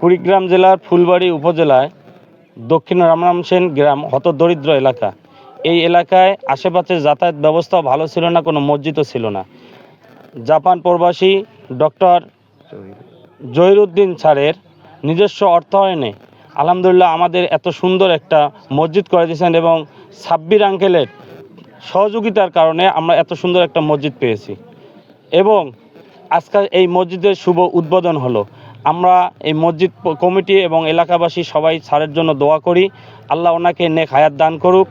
কুড়িগ্রাম জেলার ফুলবাড়ী উপজেলায় দক্ষিণ রামরামসেন গ্রাম হতদরিদ্র এলাকা। এই এলাকায় আশেপাশের যাতায়াত ব্যবস্থা ভালো ছিল না, কোনো মসজিদও ছিল না। জাপান প্রবাসী ডক্টর জহিরুদ্দিন স্যারের নিজস্ব অর্থায়নে আলহামদুলিল্লাহ আমাদের এত সুন্দর একটা মসজিদ করে দিয়েছেন এবং সাব্বির আঙ্কেলের সহযোগিতার কারণে আমরা এত সুন্দর একটা মসজিদ পেয়েছি এবং আজকাল এই মসজিদের শুভ উদ্বোধন হলো। আমরা এই মসজিদ কমিটি এবং এলাকাবাসী সবাই স্যারের জন্য দোয়া করি, আল্লাহ ওনাকে নেক হায়াত দান করুক,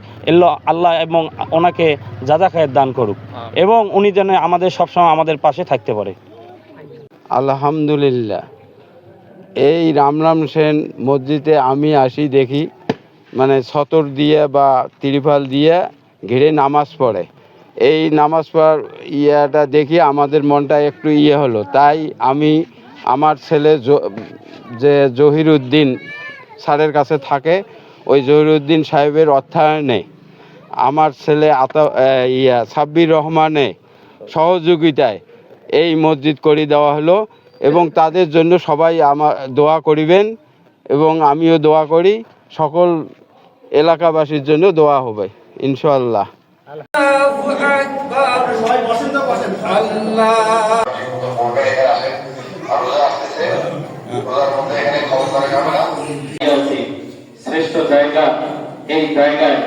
আল্লাহ এবং ওনাকে যাজা খায়াত দান করুক এবং উনি যেন আমাদের সবসময় আমাদের পাশে থাকতে পারে। আলহামদুলিল্লাহ, এই রামরামসেন মসজিদে আমি আসি দেখি মানে ছতর দিয়ে বা ত্রিপাল দিয়ে ঘিরে নামাজ পড়ে। এই নামাজ পড়ার ইয়েটা দেখি আমাদের মনটা একটু হলো, তাই আমি আমার ছেলে যে জহিরুদ্দিন স্যারের কাছে থাকে, ওই জহিরুদ্দিন সাহেবের অর্থায়নে আমার ছেলে সাব্বির রহমানের সহযোগিতায় এই মসজিদ করে দেওয়া হলো এবং তাদের জন্য সবাই আমার দোয়া করিবেন এবং আমিও দোয়া করি, সকল এলাকাবাসীর জন্য দোয়া হবে ইনশাআল্লাহ। শ্রেষ্ঠ জায়গা, এই জায়গায়